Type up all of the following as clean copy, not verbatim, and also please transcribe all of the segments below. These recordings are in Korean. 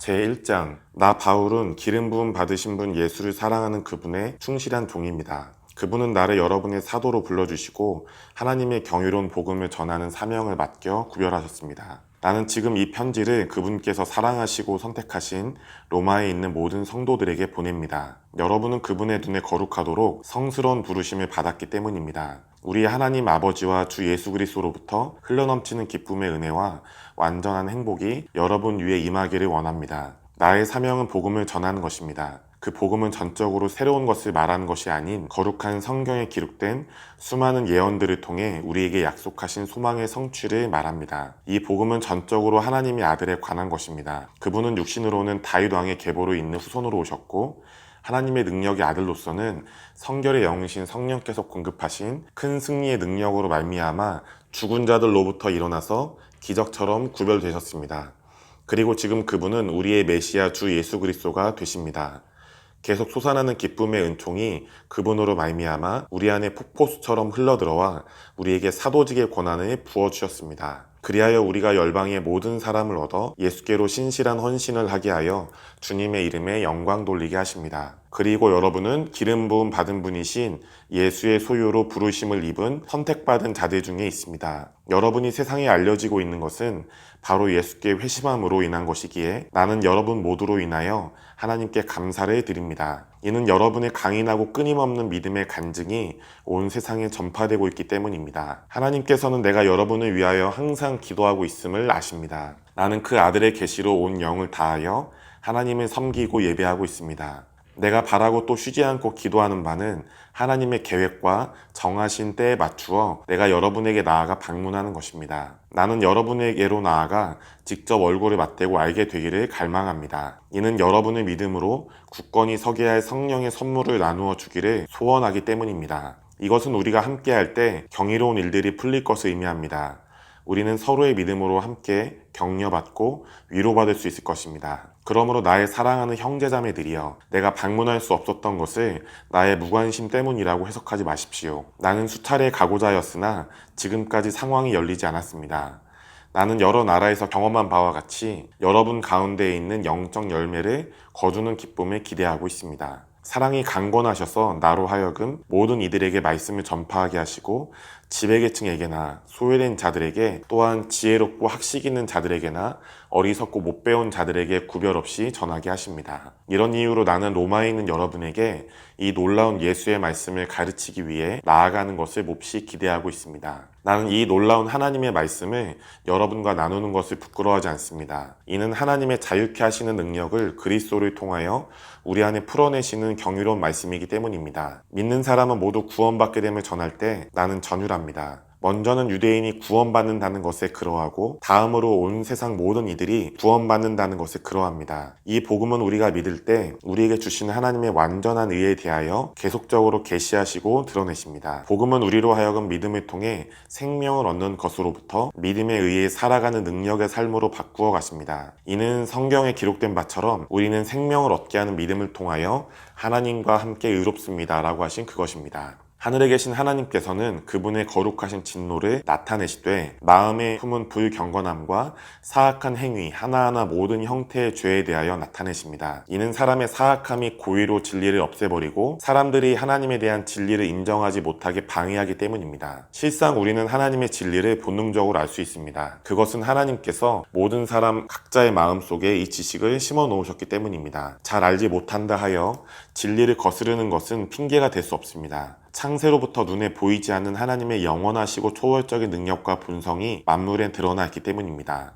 제1장 나 바울은 기름 부음 받으신 분 예수를 사랑하는 그분의 충실한 종입니다. 그분은 나를 여러분의 사도로 불러주시고 하나님의 경이로운 복음을 전하는 사명을 맡겨 구별하셨습니다. 나는 지금 이 편지를 그분께서 사랑하시고 선택하신 로마에 있는 모든 성도들에게 보냅니다. 여러분은 그분의 눈에 거룩하도록 성스러운 부르심을 받았기 때문입니다. 우리 하나님 아버지와 주 예수 그리스도로부터 흘러넘치는 기쁨의 은혜와 완전한 행복이 여러분 위에 임하기를 원합니다. 나의 사명은 복음을 전하는 것입니다. 그 복음은 전적으로 새로운 것을 말하는 것이 아닌 거룩한 성경에 기록된 수많은 예언들을 통해 우리에게 약속하신 소망의 성취를 말합니다. 이 복음은 전적으로 하나님의 아들에 관한 것입니다. 그분은 육신으로는 다윗 왕의 계보로 있는 후손으로 오셨고 하나님의 능력의 아들로서는 성결의 영이신 성령께서 공급하신 큰 승리의 능력으로 말미암아 죽은 자들로부터 일어나서 기적처럼 구별되셨습니다. 그리고 지금 그분은 우리의 메시아 주 예수 그리스도가 되십니다. 계속 솟아나는 기쁨의 은총이 그분으로 말미암아 우리 안에 폭포수처럼 흘러들어와 우리에게 사도직의 권한을 부어주셨습니다. 그리하여 우리가 열방의 모든 사람을 얻어 예수께로 신실한 헌신을 하게 하여 주님의 이름에 영광 돌리게 하십니다. 그리고 여러분은 기름 부음 받은 분이신 예수의 소유로 부르심을 입은 선택받은 자들 중에 있습니다. 여러분이 세상에 알려지고 있는 것은 바로 예수께 회심함으로 인한 것이기에 나는 여러분 모두로 인하여 하나님께 감사를 드립니다. 이는 여러분의 강인하고 끊임없는 믿음의 간증이 온 세상에 전파되고 있기 때문입니다. 하나님께서는 내가 여러분을 위하여 항상 기도하고 있음을 아십니다. 나는 그 아들의 계시로 온 영을 다하여 하나님을 섬기고 예배하고 있습니다. 내가 바라고 또 쉬지 않고 기도하는 바는 하나님의 계획과 정하신 때에 맞추어 내가 여러분에게 나아가 방문하는 것입니다. 나는 여러분에게로 나아가 직접 얼굴을 맞대고 알게 되기를 갈망합니다. 이는 여러분의 믿음으로 굳건히 서게 할 성령의 선물을 나누어 주기를 소원하기 때문입니다. 이것은 우리가 함께할 때 경이로운 일들이 풀릴 것을 의미합니다. 우리는 서로의 믿음으로 함께 격려받고 위로받을 수 있을 것입니다. 그러므로 나의 사랑하는 형제자매들이여, 내가 방문할 수 없었던 것을 나의 무관심 때문이라고 해석하지 마십시오. 나는 수차례 가고자 하였으나 지금까지 상황이 열리지 않았습니다. 나는 여러 나라에서 경험한 바와 같이 여러분 가운데에 있는 영적 열매를 거두는 기쁨을 기대하고 있습니다. 사랑이 강건하셔서 나로 하여금 모든 이들에게 말씀을 전파하게 하시고 지배계층에게나 소외된 자들에게, 또한 지혜롭고 학식 있는 자들에게나 어리석고 못 배운 자들에게 구별 없이 전하게 하십니다. 이런 이유로 나는 로마에 있는 여러분에게 이 놀라운 예수의 말씀을 가르치기 위해 나아가는 것을 몹시 기대하고 있습니다. 나는 이 놀라운 하나님의 말씀을 여러분과 나누는 것을 부끄러워하지 않습니다. 이는 하나님의 자유케 하시는 능력을 그리스도를 통하여 우리 안에 풀어내시는 경이로운 말씀이기 때문입니다. 믿는 사람은 모두 구원받게 됨을 전할 때 나는 전율합니다. 먼저는 유대인이 구원받는다는 것에 그러하고 다음으로 온 세상 모든 이들이 구원받는다는 것에 그러합니다. 이 복음은 우리가 믿을 때 우리에게 주시는 하나님의 완전한 의에 대하여 계속적으로 계시하시고 드러내십니다. 복음은 우리로 하여금 믿음을 통해 생명을 얻는 것으로부터 믿음에 의해 살아가는 능력의 삶으로 바꾸어 가십니다. 이는 성경에 기록된 바처럼 우리는 생명을 얻게 하는 믿음을 통하여 하나님과 함께 의롭습니다 라고 하신 그것입니다. 하늘에 계신 하나님께서는 그분의 거룩하신 진노를 나타내시되 마음에 품은 불경건함과 사악한 행위 하나하나 모든 형태의 죄에 대하여 나타내십니다. 이는 사람의 사악함이 고의로 진리를 없애버리고 사람들이 하나님에 대한 진리를 인정하지 못하게 방해하기 때문입니다. 실상 우리는 하나님의 진리를 본능적으로 알 수 있습니다. 그것은 하나님께서 모든 사람 각자의 마음속에 이 지식을 심어 놓으셨기 때문입니다. 잘 알지 못한다 하여 진리를 거스르는 것은 핑계가 될 수 없습니다. 창세로부터 눈에 보이지 않는 하나님의 영원하시고 초월적인 능력과 본성이 만물에 드러나 있기 때문입니다.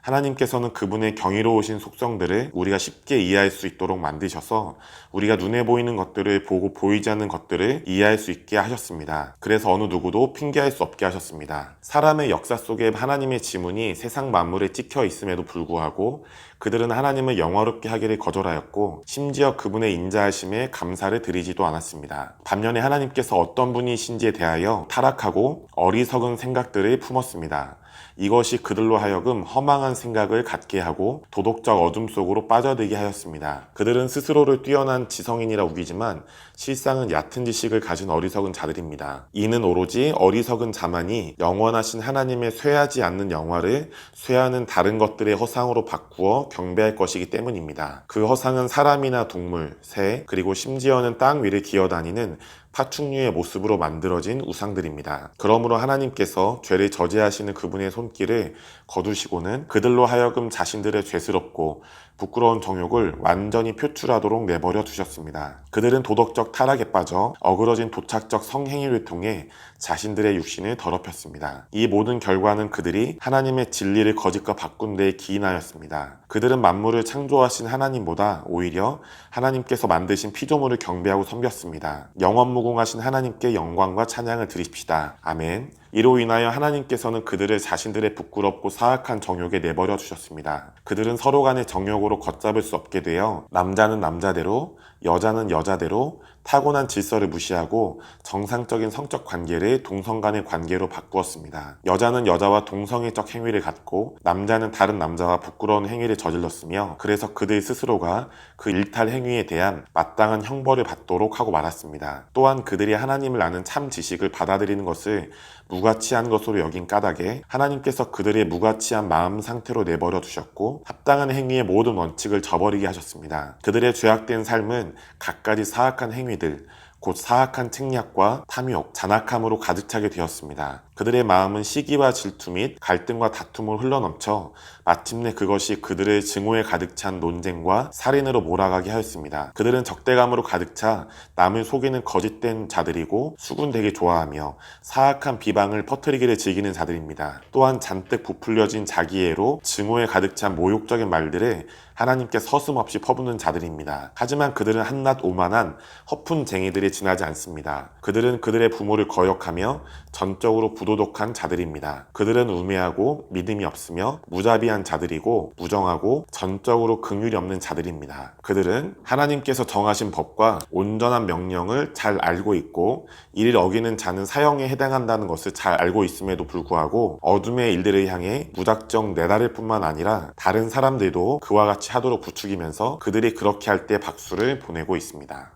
하나님께서는 그분의 경이로우신 속성들을 우리가 쉽게 이해할 수 있도록 만드셔서 우리가 눈에 보이는 것들을 보고 보이지 않는 것들을 이해할 수 있게 하셨습니다. 그래서 어느 누구도 핑계할 수 없게 하셨습니다. 사람의 역사 속에 하나님의 지문이 세상 만물에 찍혀 있음에도 불구하고 그들은 하나님을 영화롭게 하기를 거절하였고 심지어 그분의 인자하심에 감사를 드리지도 않았습니다. 반면에 하나님께서 어떤 분이신지에 대하여 타락하고 어리석은 생각들을 품었습니다. 이것이 그들로 하여금 허망한 생각을 갖게 하고 도덕적 어둠 속으로 빠져들게 하였습니다. 그들은 스스로를 뛰어난 지성인이라 우기지만 실상은 얕은 지식을 가진 어리석은 자들입니다. 이는 오로지 어리석은 자만이 영원하신 하나님의 쇠하지 않는 영화를 쇠하는 다른 것들의 허상으로 바꾸어 경배할 것이기 때문입니다. 그 허상은 사람이나 동물, 새, 그리고 심지어는 땅 위를 기어다니는 파충류의 모습으로 만들어진 우상들입니다. 그러므로 하나님께서 죄를 저지하시는 그분의 손길을 거두시고는 그들로 하여금 자신들의 죄스럽고 부끄러운 정욕을 완전히 표출하도록 내버려 두셨습니다. 그들은 도덕적 타락에 빠져 어그러진 도착적 성행위를 통해 자신들의 육신을 더럽혔습니다. 이 모든 결과는 그들이 하나님의 진리를 거짓과 바꾼 데에 기인하였습니다. 그들은 만물을 창조하신 하나님보다 오히려 하나님께서 만드신 피조물을 경배하고 섬겼습니다. 영원무궁하신 하나님께 영광과 찬양을 드립시다. 아멘. 이로 인하여 하나님께서는 그들을 자신들의 부끄럽고 사악한 정욕에 내버려 두셨습니다. 그들은 서로 간의 정욕으로 걷잡을 수 없게 되어 남자는 남자대로, 여자는 여자대로 타고난 질서를 무시하고 정상적인 성적 관계를 동성 간의 관계로 바꾸었습니다. 여자는 여자와 동성애적 행위를 갖고 남자는 다른 남자와 부끄러운 행위를 저질렀으며 그래서 그들 스스로가 그 일탈 행위에 대한 마땅한 형벌을 받도록 하고 말았습니다. 또한 그들이 하나님을 아는 참 지식을 받아들이는 것을 무가치한 것으로 여긴 까닭에 하나님께서 그들의 무가치한 마음 상태로 내버려 두셨고 합당한 행위의 모든 원칙을 저버리게 하셨습니다. 그들의 죄악된 삶은 갖가지 사악한 행위들, 곧 사악한 책략과 탐욕, 잔악함으로 가득 차게 되었습니다. 그들의 마음은 시기와 질투 및 갈등과 다툼을 흘러넘쳐 마침내 그것이 그들의 증오에 가득 찬 논쟁과 살인으로 몰아가게 하였습니다. 그들은 적대감으로 가득 차 남을 속이는 거짓된 자들이고 수군되게 좋아하며 사악한 비방을 퍼뜨리기를 즐기는 자들입니다. 또한 잔뜩 부풀려진 자기애로 증오에 가득 찬 모욕적인 말들을 하나님께 서슴없이 퍼붓는 자들입니다. 하지만 그들은 한낱 오만한 허푼쟁이들이 지나지 않습니다. 그들은 그들의 부모를 거역하며 전적으로 부도덕한 자들입니다. 그들은 우매하고 믿음이 없으며 무자비한 자들이고 무정하고 전적으로 긍휼이 없는 자들입니다. 그들은 하나님께서 정하신 법과 온전한 명령을 잘 알고 있고 이를 어기는 자는 사형에 해당한다는 것을 잘 알고 있음에도 불구하고 어둠의 일들을 향해 무작정 내다를 뿐만 아니라 다른 사람들도 그와 같이 하도록 부추기면서 그들이 그렇게 할 때 박수를 보내고 있습니다.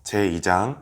제2장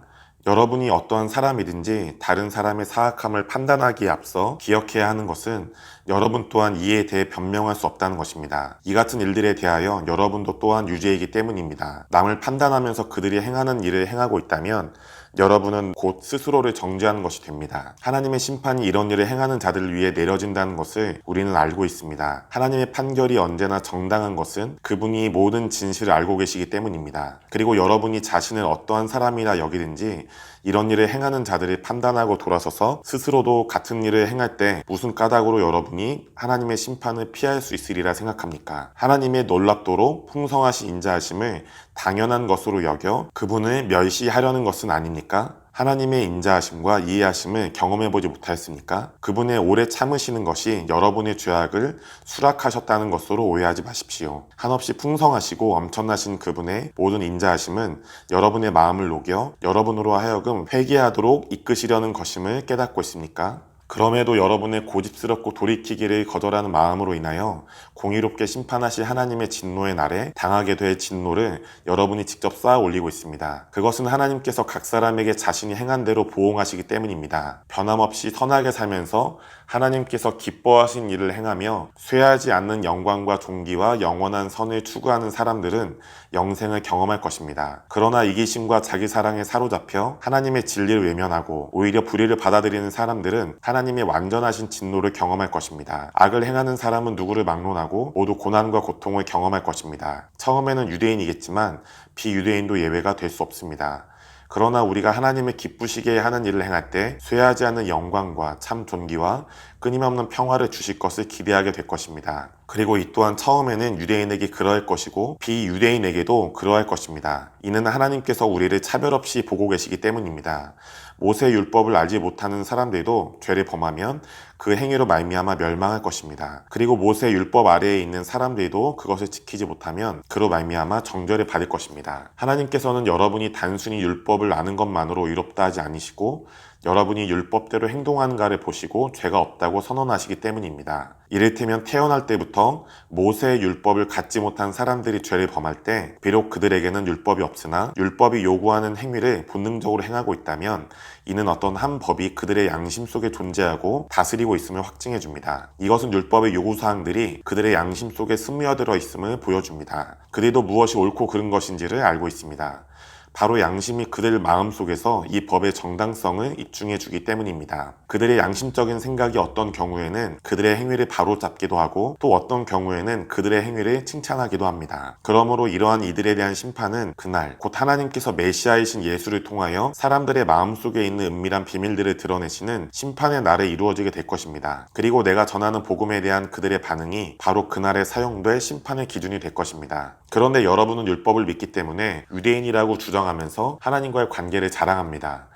여러분이 어떠한 사람이든지 다른 사람의 사악함을 판단하기에 앞서 기억해야 하는 것은 여러분 또한 이에 대해 변명할 수 없다는 것입니다. 이 같은 일들에 대하여 여러분도 또한 유죄이기 때문입니다. 남을 판단하면서 그들이 행하는 일을 행하고 있다면 여러분은 곧 스스로를 정죄하는 것이 됩니다. 하나님의 심판이 이런 일을 행하는 자들을 위해 내려진다는 것을 우리는 알고 있습니다. 하나님의 판결이 언제나 정당한 것은 그분이 모든 진실을 알고 계시기 때문입니다. 그리고 여러분이 자신을 어떠한 사람이라 여기든지 이런 일을 행하는 자들을 판단하고 돌아서서 스스로도 같은 일을 행할 때 무슨 까닭으로 여러분이 하나님의 심판을 피할 수 있으리라 생각합니까? 하나님의 놀랍도록 풍성하신 인자하심을 당연한 것으로 여겨 그분을 멸시하려는 것은 아닙니까? 하나님의 인자하심과 이해하심을 경험해보지 못하였습니까? 그분의 오래 참으시는 것이 여러분의 죄악을 수락하셨다는 것으로 오해하지 마십시오. 한없이 풍성하시고 엄청나신 그분의 모든 인자하심은 여러분의 마음을 녹여 여러분으로 하여금 회개하도록 이끄시려는 것임을 깨닫고 있습니까? 그럼에도 여러분의 고집스럽고 돌이키기를 거절하는 마음으로 인하여 공의롭게 심판하실 하나님의 진노의 날에 당하게 될 진노를 여러분이 직접 쌓아 올리고 있습니다. 그것은 하나님께서 각 사람에게 자신이 행한 대로 보응하시기 때문입니다. 변함없이 선하게 살면서 하나님께서 기뻐하신 일을 행하며 쇠하지 않는 영광과 존귀와 영원한 선을 추구하는 사람들은 영생을 경험할 것입니다. 그러나 이기심과 자기 사랑에 사로잡혀 하나님의 진리를 외면하고 오히려 불의를 받아들이는 사람들은 하나님의 완전하신 진노를 경험할 것입니다. 악을 행하는 사람은 누구를 막론하고 모두 고난과 고통을 경험할 것입니다. 처음에는 유대인이겠지만 비유대인도 예외가 될 수 없습니다. 그러나 우리가 하나님의 기쁘시게 하는 일을 행할 때 쇠하지 않는 영광과 참 존귀와 끊임없는 평화를 주실 것을 기대하게 될 것입니다. 그리고 이 또한 처음에는 유대인에게 그러할 것이고 비유대인에게도 그러할 것입니다. 이는 하나님께서 우리를 차별 없이 보고 계시기 때문입니다. 모세 율법을 알지 못하는 사람들도 죄를 범하면 그 행위로 말미암아 멸망할 것입니다. 그리고 모세 율법 아래에 있는 사람들도 그것을 지키지 못하면 그로 말미암아 정죄를 받을 것입니다. 하나님께서는 여러분이 단순히 율법을 아는 것만으로 의롭다 하지 않으시고 여러분이 율법대로 행동하는가를 보시고 죄가 없다고 선언하시기 때문입니다. 이를테면 태어날 때부터 모세의 율법을 갖지 못한 사람들이 죄를 범할 때 비록 그들에게는 율법이 없으나 율법이 요구하는 행위를 본능적으로 행하고 있다면 이는 어떤 한 법이 그들의 양심 속에 존재하고 다스리고 있음을 확증해 줍니다. 이것은 율법의 요구사항들이 그들의 양심 속에 스며들어 있음을 보여줍니다. 그들도 무엇이 옳고 그른 것인지를 알고 있습니다. 바로 양심이 그들 마음속에서 이 법의 정당성을 입증해 주기 때문입니다. 그들의 양심적인 생각이 어떤 경우에는 그들의 행위를 바로잡기도 하고 또 어떤 경우에는 그들의 행위를 칭찬하기도 합니다. 그러므로 이러한 이들에 대한 심판은 그날 곧 하나님께서 메시아이신 예수를 통하여 사람들의 마음속에 있는 은밀한 비밀들을 드러내시는 심판의 날에 이루어지게 될 것입니다. 그리고 내가 전하는 복음에 대한 그들의 반응이 바로 그날에 사용될 심판의 기준이 될 것입니다. 그런데 여러분은 율법을 믿기 때문에 유대인이라고 주장하면서 하나님과의 관계를 자랑합니다.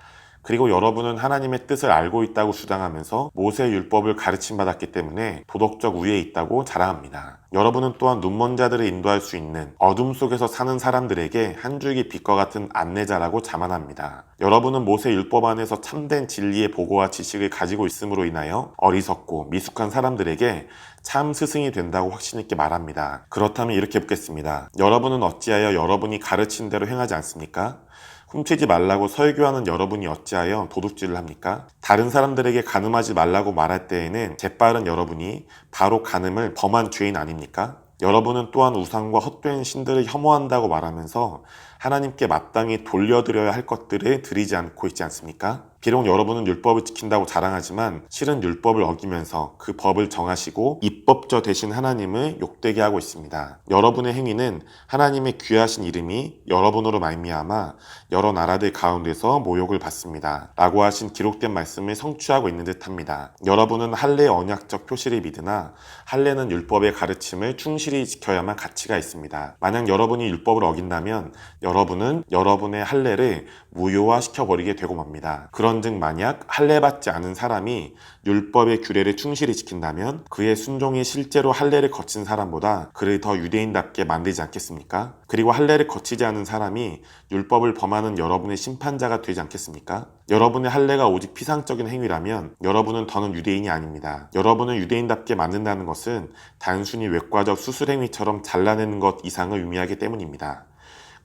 그리고 여러분은 하나님의 뜻을 알고 있다고 주장하면서 모세의 율법을 가르침받았기 때문에 도덕적 우위에 있다고 자랑합니다. 여러분은 또한 눈먼 자들을 인도할 수 있는 어둠 속에서 사는 사람들에게 한 줄기 빛과 같은 안내자라고 자만합니다. 여러분은 모세 율법 안에서 참된 진리의 보고와 지식을 가지고 있음으로 인하여 어리석고 미숙한 사람들에게 참 스승이 된다고 확신 있게 말합니다. 그렇다면 이렇게 묻겠습니다. 여러분은 어찌하여 여러분이 가르친 대로 행하지 않습니까? 훔치지 말라고 설교하는 여러분이 어찌하여 도둑질을 합니까? 다른 사람들에게 간음하지 말라고 말할 때에는 재빠른 여러분이 바로 간음을 범한 죄인 아닙니까? 여러분은 또한 우상과 헛된 신들을 혐오한다고 말하면서 하나님께 마땅히 돌려드려야 할 것들을 드리지 않고 있지 않습니까? 비록 여러분은 율법을 지킨다고 자랑하지만 실은 율법을 어기면서 그 법을 정하시고 입법자 되신 하나님을 욕되게 하고 있습니다. 여러분의 행위는 하나님의 귀하신 이름이 여러분으로 말미암아 여러 나라들 가운데서 모욕을 받습니다. 라고 하신 기록된 말씀을 성취하고 있는 듯합니다. 여러분은 할례의 언약적 표시를 믿으나 할례는 율법의 가르침을 충실히 지켜야만 가치가 있습니다. 만약 여러분이 율법을 어긴다면 여러분은 여러분의 할례를 무효화시켜버리게 되고 맙니다. 그런즉 만약 할례 받지 않은 사람이 율법의 규례를 충실히 지킨다면 그의 순종이 실제로 할례를 거친 사람보다 그를 더 유대인답게 만들지 않겠습니까? 그리고 할례를 거치지 않은 사람이 율법을 범하는 여러분의 심판자가 되지 않겠습니까? 여러분의 할례가 오직 피상적인 행위라면 여러분은 더는 유대인이 아닙니다. 여러분을 유대인답게 만든다는 것은 단순히 외과적 수술 행위처럼 잘라내는 것 이상을 의미하기 때문입니다.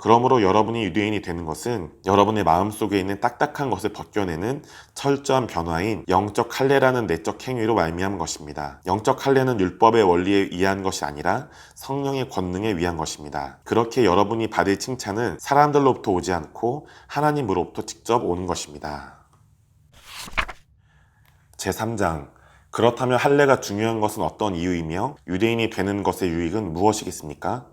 그러므로 여러분이 유대인이 되는 것은 여러분의 마음속에 있는 딱딱한 것을 벗겨내는 철저한 변화인 영적 할례라는 내적 행위로 말미암은 것입니다. 영적 할례는 율법의 원리에 의한 것이 아니라 성령의 권능에 위한 것입니다. 그렇게 여러분이 받을 칭찬은 사람들로부터 오지 않고 하나님으로부터 직접 오는 것입니다. 제3장 그렇다면 할례가 중요한 것은 어떤 이유이며 유대인이 되는 것의 유익은 무엇이겠습니까?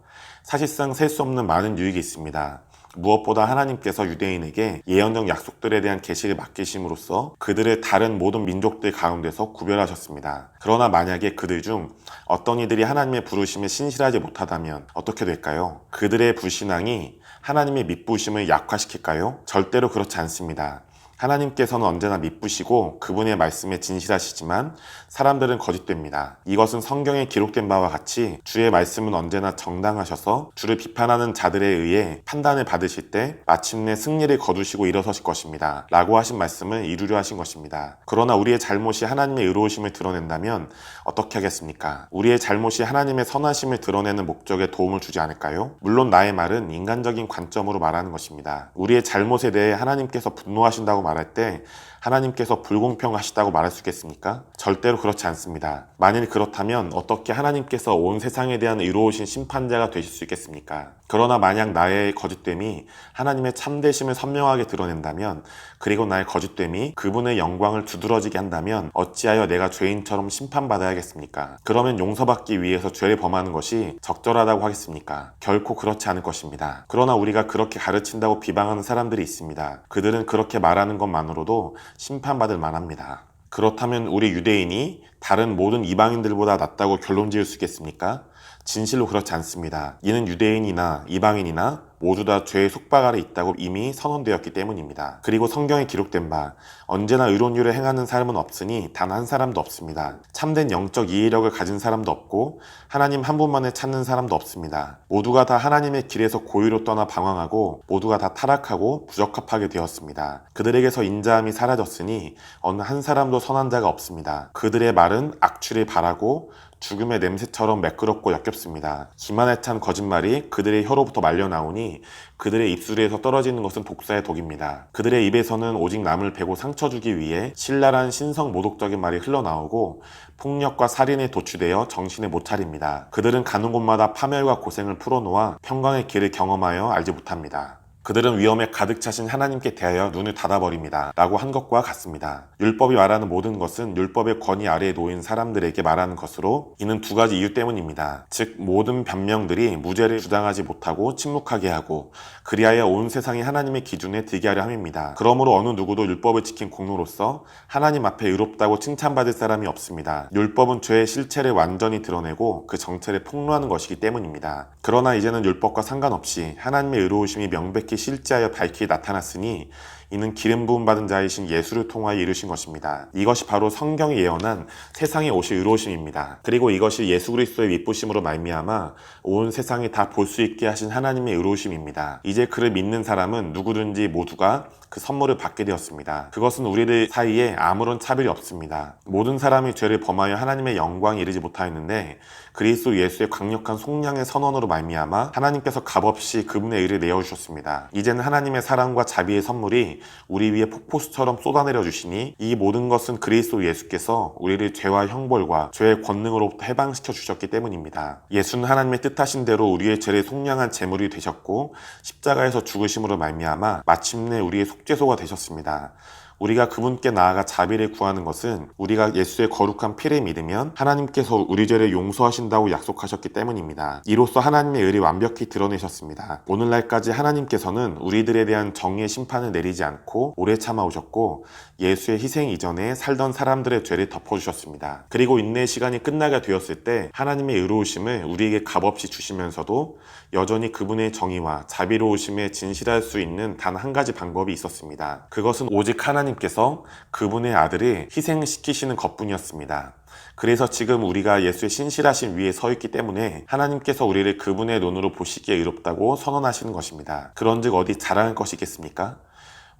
사실상 셀 수 없는 많은 유익이 있습니다. 무엇보다 하나님께서 유대인에게 예언적 약속들에 대한 계시를 맡기심으로써 그들을 다른 모든 민족들 가운데서 구별하셨습니다. 그러나 만약에 그들 중 어떤 이들이 하나님의 부르심에 신실하지 못하다면 어떻게 될까요? 그들의 불신앙이 하나님의 믿부심을 약화시킬까요? 절대로 그렇지 않습니다. 하나님께서는 언제나 믿으시고 그분의 말씀에 진실하시지만 사람들은 거짓됩니다. 이것은 성경에 기록된 바와 같이 주의 말씀은 언제나 정당하셔서 주를 비판하는 자들에 의해 판단을 받으실 때 마침내 승리를 거두시고 일어서실 것입니다. 라고 하신 말씀을 이루려 하신 것입니다. 그러나 우리의 잘못이 하나님의 의로우심을 드러낸다면 어떻게 하겠습니까? 우리의 잘못이 하나님의 선하심을 드러내는 목적에 도움을 주지 않을까요? 물론 나의 말은 인간적인 관점으로 말하는 것입니다. 우리의 잘못에 대해 하나님께서 분노하신다고 말할 때 하나님께서 불공평하시다고 말할 수 있겠습니까? 절대로 그렇지 않습니다. 만일 그렇다면 어떻게 하나님께서 온 세상에 대한 의로우신 심판자가 되실 수 있겠습니까? 그러나 만약 나의 거짓됨이 하나님의 참되심을 선명하게 드러낸다면 그리고 나의 거짓됨이 그분의 영광을 두드러지게 한다면 어찌하여 내가 죄인처럼 심판받아야겠습니까? 그러면 용서받기 위해서 죄를 범하는 것이 적절하다고 하겠습니까? 결코 그렇지 않을 것입니다. 그러나 우리가 그렇게 가르친다고 비방하는 사람들이 있습니다. 그들은 그렇게 말하는 것만으로도 심판받을 만합니다. 그렇다면 우리 유대인이 다른 모든 이방인들보다 낫다고 결론 지을 수 있겠습니까? 진실로 그렇지 않습니다. 이는 유대인이나 이방인이나 모두 다 죄의 속박 아래 있다고 이미 선언되었기 때문입니다. 그리고 성경에 기록된 바 언제나 의로운 일을 행하는 사람은 없으니 단 한 사람도 없습니다. 참된 영적 이해력을 가진 사람도 없고 하나님 한 분만을 찾는 사람도 없습니다. 모두가 다 하나님의 길에서 고의로 떠나 방황하고 모두가 다 타락하고 부적합하게 되었습니다. 그들에게서 인자함이 사라졌으니 어느 한 사람도 선한 자가 없습니다. 그들의 말은 악취를 바라고 죽음의 냄새처럼 매끄럽고 역겹습니다. 기만에 찬 거짓말이 그들의 혀로부터 말려나오니 그들의 입술에서 떨어지는 것은 독사의 독입니다. 그들의 입에서는 오직 남을 베고 상처 주기 위해 신랄한 신성 모독적인 말이 흘러나오고 폭력과 살인에 도취되어 정신을 못 차립니다. 그들은 가는 곳마다 파멸과 고생을 풀어놓아 평강의 길을 경험하여 알지 못합니다. 그들은 위험에 가득 차신 하나님께 대하여 눈을 닫아버립니다. 라고 한 것과 같습니다. 율법이 말하는 모든 것은 율법의 권위 아래에 놓인 사람들에게 말하는 것으로 이는 두 가지 이유 때문입니다. 즉 모든 변명들이 무죄를 주장하지 못하고 침묵하게 하고 그리하여 온 세상이 하나님의 기준에 들게 하려 함입니다. 그러므로 어느 누구도 율법을 지킨 공로로서 하나님 앞에 의롭다고 칭찬받을 사람이 없습니다. 율법은 죄의 실체를 완전히 드러내고 그 정체를 폭로하는 것이기 때문입니다. 그러나 이제는 율법과 상관없이 하나님의 의로우심이 명백히 실제하여 밝히 나타났으니 이는 기름 부음 받은 자이신 예수를 통하여 이루신 것입니다. 이것이 바로 성경이 예언한 세상에 오실 의로우심입니다. 그리고 이것이 예수 그리스도의 미쁘심으로 말미암아 온 세상이 다 볼 수 있게 하신 하나님의 의로우심입니다. 이제 그를 믿는 사람은 누구든지 모두가 그 선물을 받게 되었습니다. 그것은 우리들 사이에 아무런 차별이 없습니다. 모든 사람이 죄를 범하여 하나님의 영광에 이르지 못하였는데 그리스도 예수의 강력한 속량의 선언으로 말미암아 하나님께서 값없이 그분의 의를 내어주셨습니다. 이제는 하나님의 사랑과 자비의 선물이 우리 위에 폭포수처럼 쏟아내려 주시니 이 모든 것은 그리스도 예수께서 우리를 죄와 형벌과 죄의 권능으로부터 해방시켜 주셨기 때문입니다. 예수는 하나님의 뜻하신 대로 우리의 죄를 속량한 제물이 되셨고 십자가에서 죽으심으로 말미암아 마침내 우리의 속죄소가 되셨습니다. 우리가 그분께 나아가 자비를 구하는 것은 우리가 예수의 거룩한 피를 믿으면 하나님께서 우리 죄를 용서하신다고 약속하셨기 때문입니다. 이로써 하나님의 의를 완벽히 드러내셨습니다. 오늘날까지 하나님께서는 우리들에 대한 정의의 심판을 내리지 않고 오래 참아오셨고 예수의 희생 이전에 살던 사람들의 죄를 덮어주셨습니다. 그리고 인내의 시간이 끝나게 되었을 때 하나님의 의로우심을 우리에게 값없이 주시면서도 여전히 그분의 정의와 자비로우심에 진실할 수 있는 단 한 가지 방법이 있었습니다. 그것은 오직 하나님께서 그분의 아들을 희생시키시는 것뿐이었습니다. 그래서 지금 우리가 예수의 신실하신 위에 서 있기 때문에 하나님께서 우리를 그분의 눈으로 보시기에 의롭다고 선언하시는 것입니다. 그런즉 어디 자랑할 것이 있겠습니까?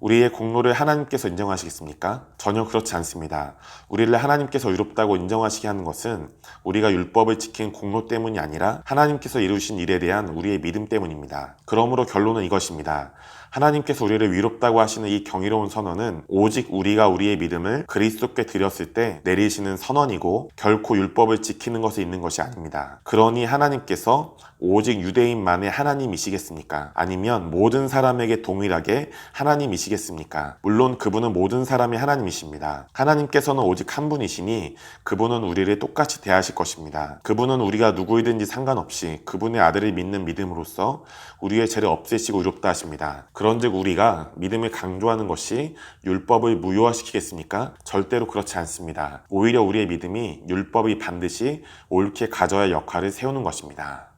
우리의 공로를 하나님께서 인정하시겠습니까? 전혀 그렇지 않습니다. 우리를 하나님께서 의롭다고 인정하시게 하는 것은 우리가 율법을 지킨 공로 때문이 아니라 하나님께서 이루신 일에 대한 우리의 믿음 때문입니다. 그러므로 결론은 이것입니다. 하나님께서 우리를 위롭다고 하시는 이 경이로운 선언은 오직 우리가 우리의 믿음을 그리스도께 드렸을 때 내리시는 선언이고 결코 율법을 지키는 것에 있는 것이 아닙니다. 그러니 하나님께서 오직 유대인만의 하나님이시겠습니까? 아니면 모든 사람에게 동일하게 하나님이시겠습니까? 물론 그분은 모든 사람의 하나님이십니다. 하나님께서는 오직 한 분이시니 그분은 우리를 똑같이 대하실 것입니다. 그분은 우리가 누구이든지 상관없이 그분의 아들을 믿는 믿음으로써 우리의 죄를 없애시고 의롭다 하십니다. 그런즉 우리가 믿음을 강조하는 것이 율법을 무효화시키겠습니까? 절대로 그렇지 않습니다. 오히려 우리의 믿음이 율법이 반드시 옳게 가져야 할 역할을 세우는 것입니다.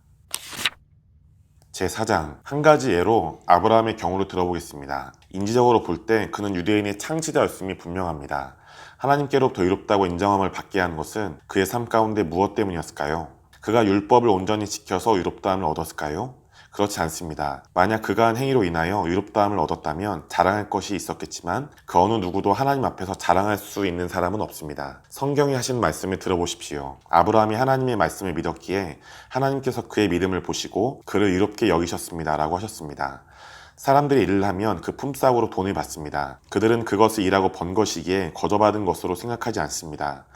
제4장, 한 가지 예로 아브라함의 경우를 들어보겠습니다. 인지적으로 볼 때 그는 유대인의 창시자였음이 분명합니다. 하나님께로부터 의롭다고 인정함을 받게 한 것은 그의 삶 가운데 무엇 때문이었을까요? 그가 율법을 온전히 지켜서 의롭다함을 얻었을까요? 그렇지 않습니다. 만약 그가 한 행위로 인하여 의롭다함을 얻었다면 자랑할 것이 있었겠지만 그 어느 누구도 하나님 앞에서 자랑할 수 있는 사람은 없습니다. 성경이 하신 말씀을 들어보십시오. 아브라함이 하나님의 말씀을 믿었기에 하나님께서 그의 믿음을 보시고 그를 의롭게 여기셨습니다 라고 하셨습니다. 사람들이 일을 하면 그 품삯으로 돈을 받습니다. 그들은 그것을 일하고 번 것이기에 거저받은 것으로 생각하지 않습니다.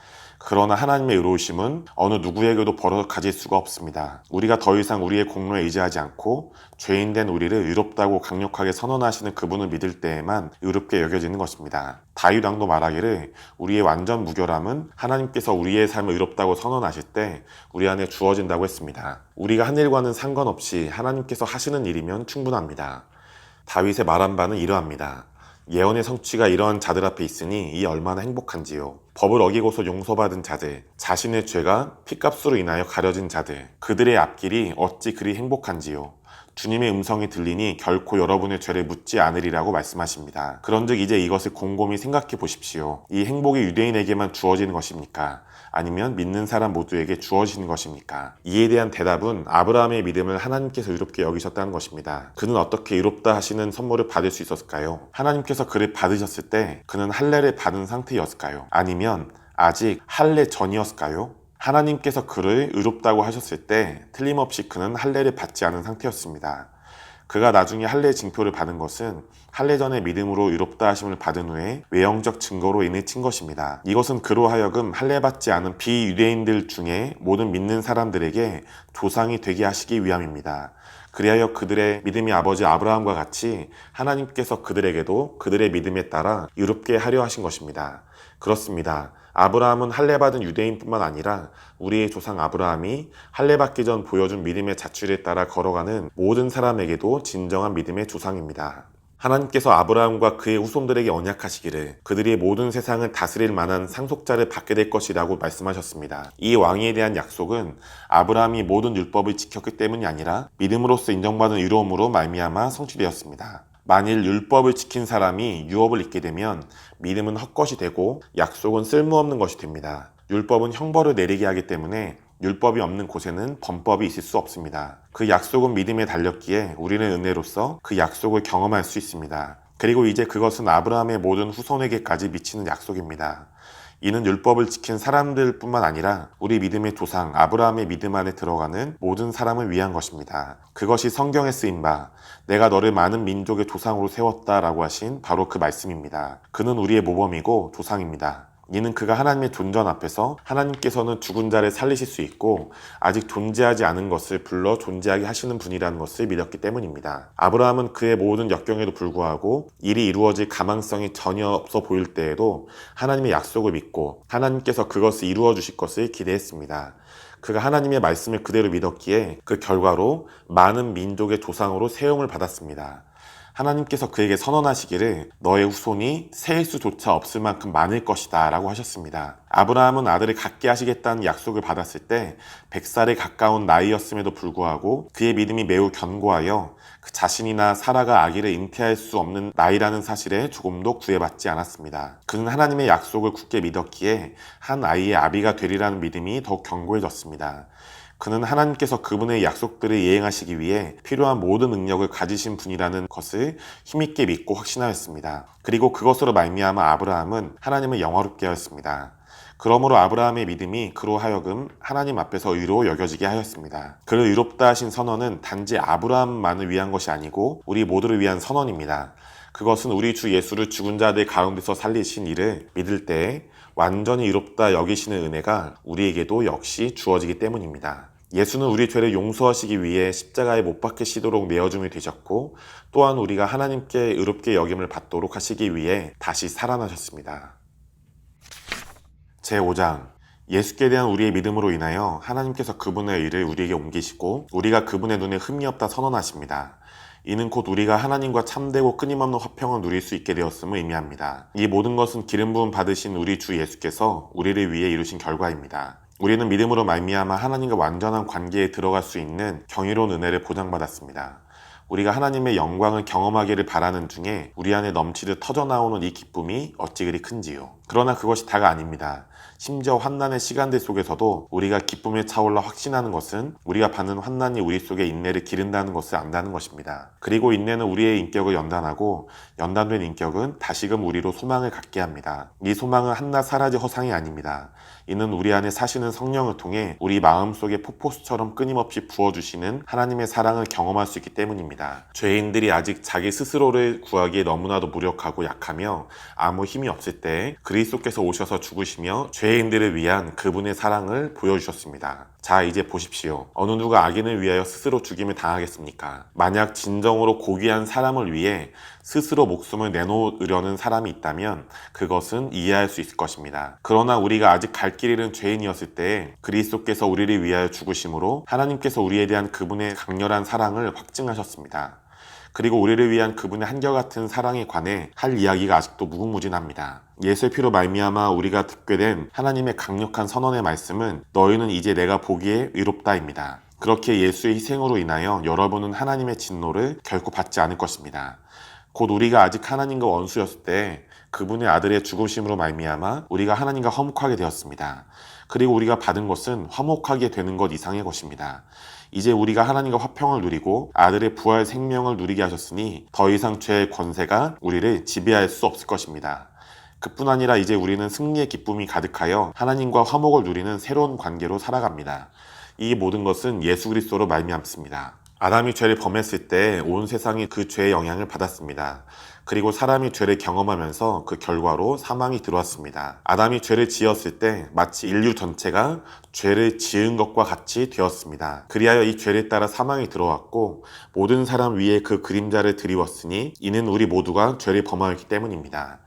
그러나 하나님의 의로우심은 어느 누구에게도 벌어 가질 수가 없습니다. 우리가 더 이상 우리의 공로에 의지하지 않고 죄인된 우리를 의롭다고 강력하게 선언하시는 그분을 믿을 때에만 의롭게 여겨지는 것입니다. 다윗 왕도 말하기를 우리의 완전 무결함은 하나님께서 우리의 삶을 의롭다고 선언하실 때 우리 안에 주어진다고 했습니다. 우리가 한 일과는 상관없이 하나님께서 하시는 일이면 충분합니다. 다윗의 말한 바는 이러합니다. 예언의 성취가 이러한 자들 앞에 있으니 이 얼마나 행복한지요. 법을 어기고서 용서받은 자들, 자신의 죄가 피값으로 인하여 가려진 자들, 그들의 앞길이 어찌 그리 행복한지요. 주님의 음성이 들리니 결코 여러분의 죄를 묻지 않으리라고 말씀하십니다. 그런즉 이제 이것을 곰곰이 생각해 보십시오. 이 행복이 유대인에게만 주어지는 것입니까? 아니면 믿는 사람 모두에게 주어지는 것입니까? 이에 대한 대답은 아브라함의 믿음을 하나님께서 의롭게 여기셨다는 것입니다. 그는 어떻게 의롭다 하시는 선물을 받을 수 있었을까요? 하나님께서 그를 받으셨을 때 그는 할례를 받은 상태였을까요? 아니면 아직 할례 전이었을까요? 하나님께서 그를 의롭다고 하셨을 때 틀림없이 그는 할례를 받지 않은 상태였습니다. 그가 나중에 할례 징표를 받은 것은 할례 전의 믿음으로 의롭다 하심을 받은 후에 외형적 증거로 인해 친 것입니다. 이것은 그로 하여금 할례 받지 않은 비유대인들 중에 모든 믿는 사람들에게 조상이 되게 하시기 위함입니다. 그리하여 그들의 믿음이 아버지 아브라함과 같이 하나님께서 그들에게도 그들의 믿음에 따라 의롭게 하려 하신 것입니다. 그렇습니다. 아브라함은 할례받은 유대인뿐만 아니라 우리의 조상 아브라함이 할례받기 전 보여준 믿음의 자취를 따라 걸어가는 모든 사람에게도 진정한 믿음의 조상입니다. 하나님께서 아브라함과 그의 후손들에게 언약하시기를 그들이 모든 세상을 다스릴 만한 상속자를 받게 될 것이라고 말씀하셨습니다. 이 왕위에 대한 약속은 아브라함이 모든 율법을 지켰기 때문이 아니라 믿음으로써 인정받은 의로움으로 말미암아 성취되었습니다. 만일 율법을 지킨 사람이 유업을 잊게 되면 믿음은 헛것이 되고 약속은 쓸모없는 것이 됩니다. 율법은 형벌을 내리게 하기 때문에 율법이 없는 곳에는 범법이 있을 수 없습니다. 그 약속은 믿음에 달렸기에 우리는 은혜로서 그 약속을 경험할 수 있습니다. 그리고 이제 그것은 아브라함의 모든 후손에게까지 미치는 약속입니다. 이는 율법을 지킨 사람들뿐만 아니라 우리 믿음의 조상 아브라함의 믿음 안에 들어가는 모든 사람을 위한 것입니다. 그것이 성경에 쓰인 바 내가 너를 많은 민족의 조상으로 세웠다라고 하신 바로 그 말씀입니다. 그는 우리의 모범이고 조상입니다. 이는 그가 하나님의 존전 앞에서 하나님께서는 죽은 자를 살리실 수 있고 아직 존재하지 않은 것을 불러 존재하게 하시는 분이라는 것을 믿었기 때문입니다. 아브라함은 그의 모든 역경에도 불구하고 일이 이루어질 가망성이 전혀 없어 보일 때에도 하나님의 약속을 믿고 하나님께서 그것을 이루어 주실 것을 기대했습니다. 그가 하나님의 말씀을 그대로 믿었기에 그 결과로 많은 민족의 조상으로 세움을 받았습니다. 하나님께서 그에게 선언하시기를 너의 후손이 셀 수조차 없을 만큼 많을 것이다 라고 하셨습니다. 아브라함은 아들을 갖게 하시겠다는 약속을 받았을 때 100살에 가까운 나이였음에도 불구하고 그의 믿음이 매우 견고하여 그 자신이나 사라가 아기를 잉태할 수 없는 나이라는 사실에 조금도 구애받지 않았습니다. 그는 하나님의 약속을 굳게 믿었기에 한 아이의 아비가 되리라는 믿음이 더욱 견고해졌습니다. 그는 하나님께서 그분의 약속들을 이행하시기 위해 필요한 모든 능력을 가지신 분이라는 것을 힘있게 믿고 확신하였습니다. 그리고 그것으로 말미암아 아브라함은 하나님을 영화롭게 하였습니다. 그러므로 아브라함의 믿음이 그로 하여금 하나님 앞에서 의로 여겨지게 하였습니다. 그를 의롭다 하신 선언은 단지 아브라함만을 위한 것이 아니고 우리 모두를 위한 선언입니다. 그것은 우리 주 예수를 죽은 자들 가운데서 살리신 이를 믿을 때에 완전히 의롭다 여기시는 은혜가 우리에게도 역시 주어지기 때문입니다. 예수는 우리 죄를 용서하시기 위해 십자가에 못 박히시도록 내어줌이 되셨고 또한 우리가 하나님께 의롭게 여김을 받도록 하시기 위해 다시 살아나셨습니다. 제5장 예수께 대한 우리의 믿음으로 인하여 하나님께서 그분의 의를 우리에게 옮기시고 우리가 그분의 눈에 흠이 없다 선언하십니다. 이는 곧 우리가 하나님과 참되고 끊임없는 화평을 누릴 수 있게 되었음을 의미합니다. 이 모든 것은 기름 부음 받으신 우리 주 예수께서 우리를 위해 이루신 결과입니다. 우리는 믿음으로 말미암아 하나님과 완전한 관계에 들어갈 수 있는 경이로운 은혜를 보장받았습니다. 우리가 하나님의 영광을 경험하기를 바라는 중에 우리 안에 넘치듯 터져나오는 이 기쁨이 어찌 그리 큰지요. 그러나 그것이 다가 아닙니다. 심지어 환난의 시간들 속에서도 우리가 기쁨에 차올라 확신하는 것은 우리가 받는 환난이 우리 속에 인내를 기른다는 것을 안다는 것입니다. 그리고 인내는 우리의 인격을 연단하고 연단된 인격은 다시금 우리로 소망을 갖게 합니다. 이 소망은 한낱 사라질 허상이 아닙니다. 이는 우리 안에 사시는 성령을 통해 우리 마음속에 폭포수처럼 끊임없이 부어주시는 하나님의 사랑을 경험할 수 있기 때문입니다. 죄인들이 아직 자기 스스로를 구하기에 너무나도 무력하고 약하며 아무 힘이 없을 때 그리스도께서 오셔서 죽으시며 죄인들을 위한 그분의 사랑을 보여주셨습니다. 자, 이제 보십시오. 어느 누가 악인을 위하여 스스로 죽임을 당하겠습니까? 만약 진정으로 고귀한 사람을 위해 스스로 목숨을 내놓으려는 사람이 있다면 그것은 이해할 수 있을 것입니다. 그러나 우리가 아직 갈 길 잃은 죄인이었을 때 그리스도께서 우리를 위하여 죽으심으로 하나님께서 우리에 대한 그분의 강렬한 사랑을 확증하셨습니다. 그리고 우리를 위한 그분의 한결같은 사랑에 관해 할 이야기가 아직도 무궁무진합니다. 예수의 피로 말미암아 우리가 듣게 된 하나님의 강력한 선언의 말씀은 너희는 이제 내가 보기에 의롭다입니다. 그렇게 예수의 희생으로 인하여 여러분은 하나님의 진노를 결코 받지 않을 것입니다. 곧 우리가 아직 하나님과 원수였을 때 그분의 아들의 죽으심으로 말미암아 우리가 하나님과 화목하게 되었습니다. 그리고 우리가 받은 것은 화목하게 되는 것 이상의 것입니다. 이제 우리가 하나님과 화평을 누리고 아들의 부활 생명을 누리게 하셨으니 더 이상 죄의 권세가 우리를 지배할 수 없을 것입니다. 그뿐 아니라 이제 우리는 승리의 기쁨이 가득하여 하나님과 화목을 누리는 새로운 관계로 살아갑니다. 이 모든 것은 예수 그리스도로 말미암습니다. 아담이 죄를 범했을 때 온 세상이 그 죄의 영향을 받았습니다. 그리고 사람이 죄를 경험하면서 그 결과로 사망이 들어왔습니다. 아담이 죄를 지었을 때 마치 인류 전체가 죄를 지은 것과 같이 되었습니다. 그리하여 이 죄를 따라 사망이 들어왔고 모든 사람 위에 그 그림자를 드리웠으니 이는 우리 모두가 죄를 범하였기 때문입니다.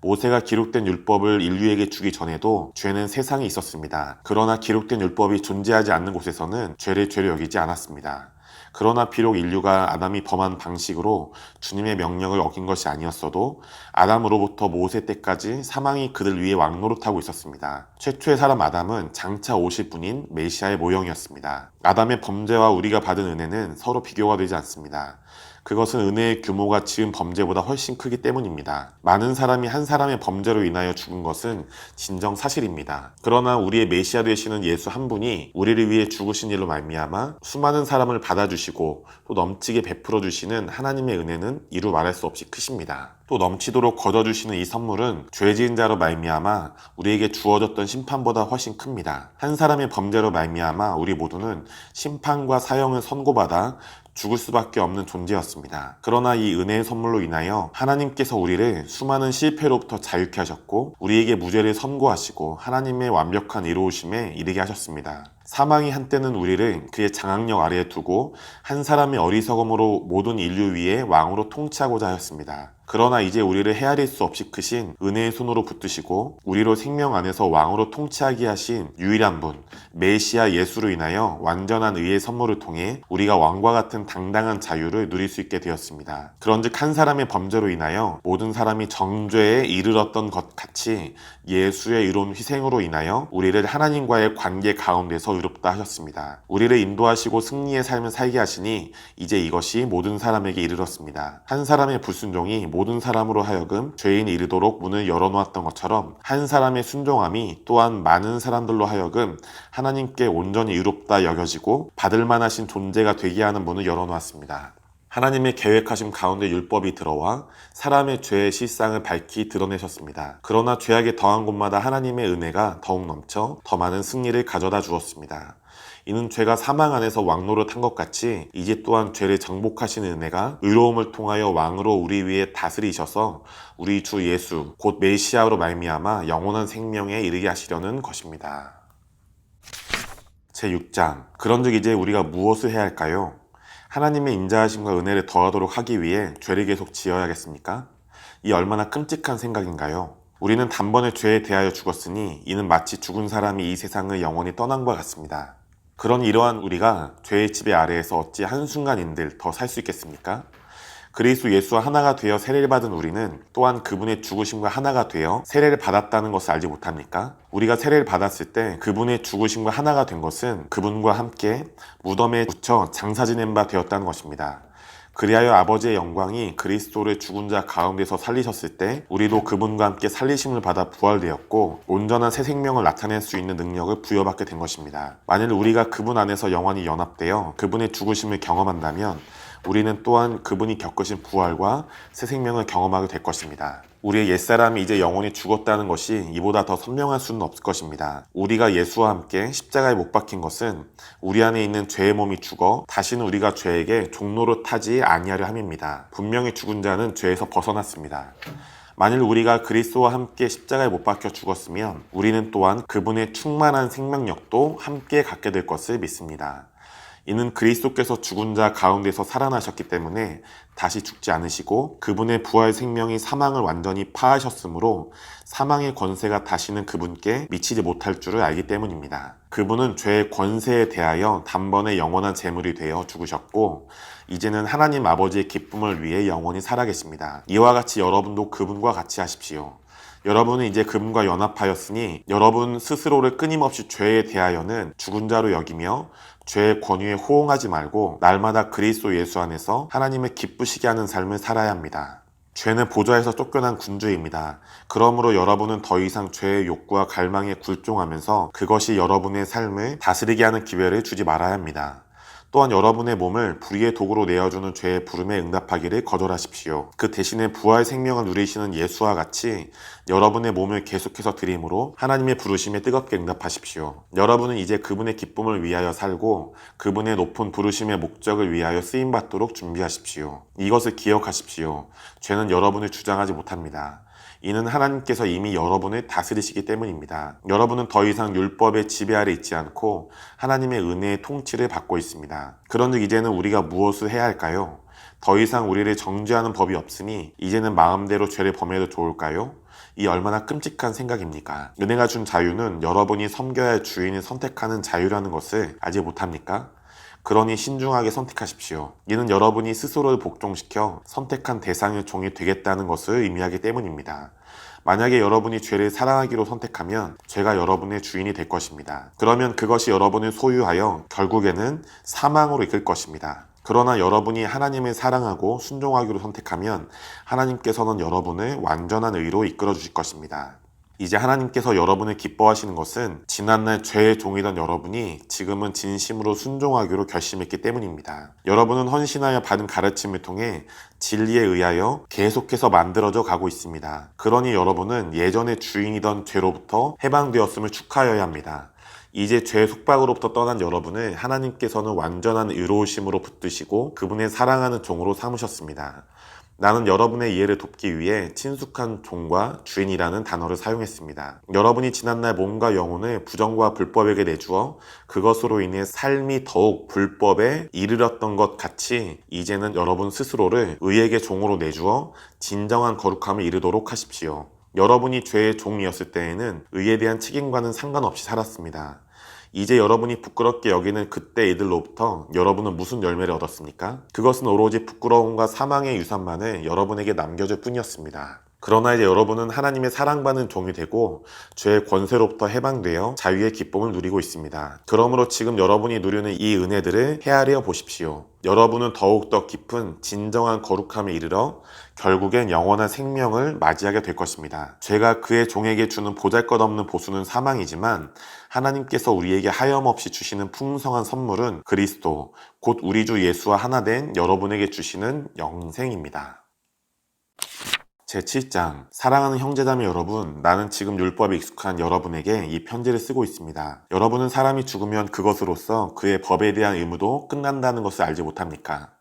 모세가 기록된 율법을 인류에게 주기 전에도 죄는 세상에 있었습니다. 그러나 기록된 율법이 존재하지 않는 곳에서는 죄를 죄로 여기지 않았습니다. 그러나 비록 인류가 아담이 범한 방식으로 주님의 명령을 어긴 것이 아니었어도 아담으로부터 모세 때까지 사망이 그들 위에 왕노릇하고 있었습니다. 최초의 사람 아담은 장차 오실 분인 메시아의 모형이었습니다. 아담의 범죄와 우리가 받은 은혜는 서로 비교가 되지 않습니다. 그것은 은혜의 규모가 지은 범죄보다 훨씬 크기 때문입니다. 많은 사람이 한 사람의 범죄로 인하여 죽은 것은 진정 사실입니다. 그러나 우리의 메시아 되시는 예수 한 분이 우리를 위해 죽으신 일로 말미암아 수많은 사람을 받아주시고 또 넘치게 베풀어 주시는 하나님의 은혜는 이루 말할 수 없이 크십니다. 또 넘치도록 거저주시는 이 선물은 죄 지은 자로 말미암아 우리에게 주어졌던 심판보다 훨씬 큽니다. 한 사람의 범죄로 말미암아 우리 모두는 심판과 사형을 선고받아 죽을 수밖에 없는 존재였습니다. 그러나 이 은혜의 선물로 인하여 하나님께서 우리를 수많은 실패로부터 자유케 하셨고 우리에게 무죄를 선고하시고 하나님의 완벽한 이루어심에 이르게 하셨습니다. 사망이 한때는 우리를 그의 장악력 아래에 두고 한 사람의 어리석음으로 모든 인류 위에 왕으로 통치하고자 하였습니다. 그러나 이제 우리를 헤아릴 수 없이 크신 은혜의 손으로 붙드시고 우리로 생명 안에서 왕으로 통치하게 하신 유일한 분 메시아 예수로 인하여 완전한 의의 선물을 통해 우리가 왕과 같은 당당한 자유를 누릴 수 있게 되었습니다. 그런즉 한 사람의 범죄로 인하여 모든 사람이 정죄에 이르렀던 것 같이 예수의 의로운 희생으로 인하여 우리를 하나님과의 관계 가운데서 의롭다 하셨습니다. 우리를 인도하시고 승리의 삶을 살게 하시니 이제 이것이 모든 사람에게 이르렀습니다. 한 사람의 불순종이 모든 사람으로 하여금 죄인이 이르도록 문을 열어놓았던 것처럼 한 사람의 순종함이 또한 많은 사람들로 하여금 하나님께 온전히 의롭다 여겨지고 받을 만하신 존재가 되게 하는 문을 열어놓았습니다. 하나님의 계획하심 가운데 율법이 들어와 사람의 죄의 실상을 밝히 드러내셨습니다. 그러나 죄악에 더한 곳마다 하나님의 은혜가 더욱 넘쳐 더 많은 승리를 가져다 주었습니다. 이는 죄가 사망 안에서 왕노릇한 것 같이 이제 또한 죄를 정복하시는 은혜가 의로움을 통하여 왕으로 우리 위에 다스리셔서 우리 주 예수 곧 메시아로 말미암아 영원한 생명에 이르게 하시려는 것입니다. 제6장 그런즉 이제 우리가 무엇을 해야 할까요? 하나님의 인자하심과 은혜를 더하도록 하기 위해 죄를 계속 지어야겠습니까? 이 얼마나 끔찍한 생각인가요? 우리는 단번에 죄에 대하여 죽었으니 이는 마치 죽은 사람이 이 세상을 영원히 떠난 것 같습니다. 그러니 이러한 우리가 죄의 지배 아래에서 어찌 한순간인들 더 살 수 있겠습니까? 그리스도 예수와 하나가 되어 세례를 받은 우리는 또한 그분의 죽으심과 하나가 되어 세례를 받았다는 것을 알지 못합니까? 우리가 세례를 받았을 때 그분의 죽으심과 하나가 된 것은 그분과 함께 무덤에 묻혀 장사 지낸 바 되었다는 것입니다. 그리하여 아버지의 영광이 그리스도를 죽은 자 가운데서 살리셨을 때 우리도 그분과 함께 살리심을 받아 부활되었고 온전한 새 생명을 나타낼 수 있는 능력을 부여받게 된 것입니다. 만일 우리가 그분 안에서 영원히 연합되어 그분의 죽으심을 경험한다면 우리는 또한 그분이 겪으신 부활과 새 생명을 경험하게 될 것입니다. 우리의 옛사람이 이제 영원히 죽었다는 것이 이보다 더 선명할 수는 없을 것입니다. 우리가 예수와 함께 십자가에 못 박힌 것은 우리 안에 있는 죄의 몸이 죽어 다시는 우리가 죄에게 종로로 타지 아니하려 함입니다. 분명히 죽은 자는 죄에서 벗어났습니다. 만일 우리가 그리스도와 함께 십자가에 못 박혀 죽었으면 우리는 또한 그분의 충만한 생명력도 함께 갖게 될 것을 믿습니다. 이는 그리스도께서 죽은 자 가운데서 살아나셨기 때문에 다시 죽지 않으시고 그분의 부활 생명이 사망을 완전히 파하셨으므로 사망의 권세가 다시는 그분께 미치지 못할 줄을 알기 때문입니다. 그분은 죄의 권세에 대하여 단번에 영원한 제물이 되어 죽으셨고 이제는 하나님 아버지의 기쁨을 위해 영원히 살아계십니다. 이와 같이 여러분도 그분과 같이 하십시오. 여러분은 이제 그분과 연합하였으니 여러분 스스로를 끊임없이 죄에 대하여는 죽은 자로 여기며 죄의 권위에 호응하지 말고 날마다 그리스도 예수 안에서 하나님을 기쁘시게 하는 삶을 살아야 합니다. 죄는 보좌에서 쫓겨난 군주입니다. 그러므로 여러분은 더 이상 죄의 욕구와 갈망에 굴종하면서 그것이 여러분의 삶을 다스리게 하는 기회를 주지 말아야 합니다. 또한 여러분의 몸을 불의의 도구로 내어주는 죄의 부름에 응답하기를 거절하십시오. 그 대신에 부활 생명을 누리시는 예수와 같이 여러분의 몸을 계속해서 드림으로 하나님의 부르심에 뜨겁게 응답하십시오. 여러분은 이제 그분의 기쁨을 위하여 살고 그분의 높은 부르심의 목적을 위하여 쓰임받도록 준비하십시오. 이것을 기억하십시오. 죄는 여러분을 주장하지 못합니다. 이는 하나님께서 이미 여러분을 다스리시기 때문입니다. 여러분은 더 이상 율법의 지배 아래 있지 않고 하나님의 은혜의 통치를 받고 있습니다. 그런즉 이제는 우리가 무엇을 해야 할까요? 더 이상 우리를 정죄하는 법이 없으니 이제는 마음대로 죄를 범해도 좋을까요? 이 얼마나 끔찍한 생각입니까? 은혜가 준 자유는 여러분이 섬겨야 할 주인을 선택하는 자유라는 것을 알지 못합니까? 그러니 신중하게 선택하십시오. 이는 여러분이 스스로를 복종시켜 선택한 대상의 종이 되겠다는 것을 의미하기 때문입니다. 만약에 여러분이 죄를 사랑하기로 선택하면 죄가 여러분의 주인이 될 것입니다. 그러면 그것이 여러분을 소유하여 결국에는 사망으로 이끌 것입니다. 그러나 여러분이 하나님을 사랑하고 순종하기로 선택하면 하나님께서는 여러분을 완전한 의로 이끌어 주실 것입니다. 이제 하나님께서 여러분을 기뻐하시는 것은 지난날 죄의 종이던 여러분이 지금은 진심으로 순종하기로 결심했기 때문입니다. 여러분은 헌신하여 받은 가르침을 통해 진리에 의하여 계속해서 만들어져 가고 있습니다. 그러니 여러분은 예전의 주인이던 죄로부터 해방되었음을 축하하여야 합니다. 이제 죄의 속박으로부터 떠난 여러분을 하나님께서는 완전한 의로우심으로 붙드시고 그분의 사랑하는 종으로 삼으셨습니다. 나는 여러분의 이해를 돕기 위해 친숙한 종과 주인이라는 단어를 사용했습니다. 여러분이 지난날 몸과 영혼을 부정과 불법에게 내주어 그것으로 인해 삶이 더욱 불법에 이르렀던 것 같이 이제는 여러분 스스로를 의에게 종으로 내주어 진정한 거룩함을 이루도록 하십시오. 여러분이 죄의 종이었을 때에는 의에 대한 책임과는 상관없이 살았습니다. 이제 여러분이 부끄럽게 여기는 그때 이들로부터 여러분은 무슨 열매를 얻었습니까? 그것은 오로지 부끄러움과 사망의 유산만을 여러분에게 남겨줄 뿐이었습니다. 그러나 이제 여러분은 하나님의 사랑받는 종이 되고 죄의 권세로부터 해방되어 자유의 기쁨을 누리고 있습니다. 그러므로 지금 여러분이 누리는 이 은혜들을 헤아려 보십시오. 여러분은 더욱더 깊은 진정한 거룩함에 이르러 결국엔 영원한 생명을 맞이하게 될 것입니다. 죄가 그의 종에게 주는 보잘것없는 보수는 사망이지만 하나님께서 우리에게 하염없이 주시는 풍성한 선물은 그리스도, 곧 우리 주 예수와 하나 된 여러분에게 주시는 영생입니다. 제7장 사랑하는 형제자매 여러분, 나는 지금 율법에 익숙한 여러분에게 이 편지를 쓰고 있습니다. 여러분은 사람이 죽으면 그것으로서 그의 법에 대한 의무도 끝난다는 것을 알지 못합니까?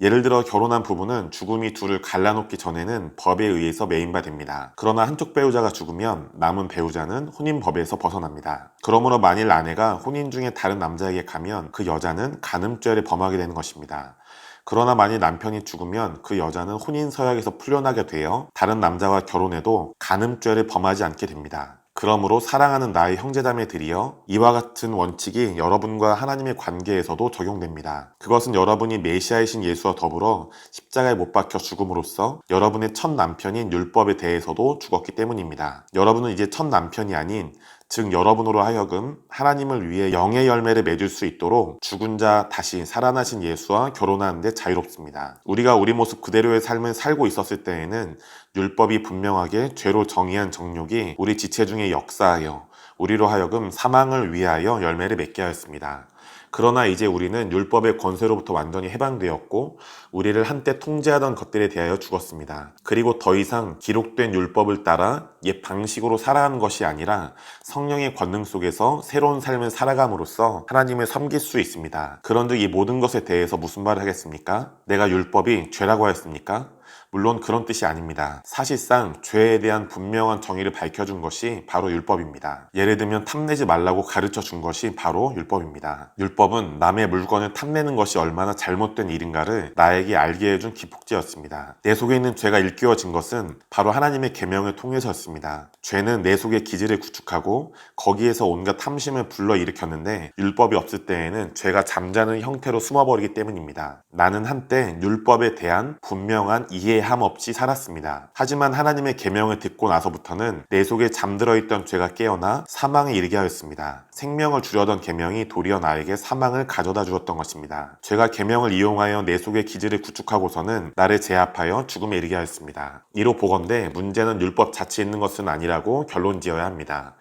예를 들어 결혼한 부부는 죽음이 둘을 갈라놓기 전에는 법에 의해서 매인바 됩니다. 그러나 한쪽 배우자가 죽으면 남은 배우자는 혼인법에서 벗어납니다. 그러므로 만일 아내가 혼인 중에 다른 남자에게 가면 그 여자는 간음죄를 범하게 되는 것입니다. 그러나 만일 남편이 죽으면 그 여자는 혼인서약에서 풀려나게 되어 다른 남자와 결혼해도 간음죄를 범하지 않게 됩니다. 그러므로 사랑하는 나의 형제자매들이여, 이와 같은 원칙이 여러분과 하나님의 관계에서도 적용됩니다. 그것은 여러분이 메시아이신 예수와 더불어 십자가에 못 박혀 죽음으로써 여러분의 첫 남편인 율법에 대해서도 죽었기 때문입니다. 여러분은 이제 첫 남편이 아닌, 즉 여러분으로 하여금 하나님을 위해 영의 열매를 맺을 수 있도록 죽은 자 다시 살아나신 예수와 결혼하는 데 자유롭습니다. 우리가 우리 모습 그대로의 삶을 살고 있었을 때에는 율법이 분명하게 죄로 정의한 정욕이 우리 지체 중에 역사하여 우리로 하여금 사망을 위하여 열매를 맺게 하였습니다. 그러나 이제 우리는 율법의 권세로부터 완전히 해방되었고 우리를 한때 통제하던 것들에 대하여 죽었습니다. 그리고 더 이상 기록된 율법을 따라 옛 방식으로 살아가는 것이 아니라 성령의 권능 속에서 새로운 삶을 살아감으로써 하나님을 섬길 수 있습니다. 그런즉 이 모든 것에 대해서 무슨 말을 하겠습니까? 내가 율법이 죄라고 하였습니까? 물론 그런 뜻이 아닙니다. 사실상 죄에 대한 분명한 정의를 밝혀준 것이 바로 율법입니다. 예를 들면 탐내지 말라고 가르쳐 준 것이 바로 율법입니다. 율법은 남의 물건을 탐내는 것이 얼마나 잘못된 일인가를 나에게 알게 해준 기폭제였습니다. 내 속에 있는 죄가 일깨워진 것은 바로 하나님의 계명을 통해서였습니다. 죄는 내 속의 기질을 구축하고 거기에서 온갖 탐심을 불러일으켰는데 율법이 없을 때에는 죄가 잠자는 형태로 숨어버리기 때문입니다. 나는 한때 율법에 대한 분명한 이해함 없이 살았습니다. 하지만 하나님의 계명을 듣고 나서부터는 내 속에 잠들어 있던 죄가 깨어나 사망에 이르게 하였습니다. 생명을 주려던 계명이 도리어 나에게 사망을 가져다 주었던 것입니다. 죄가 계명을 이용하여 내 속의 기질을 구축하고서는 나를 제압하여 죽음에 이르게 하였습니다. 이로 보건대 문제는 율법 자체에 있는 것은 아니라고 결론지어야 합니다.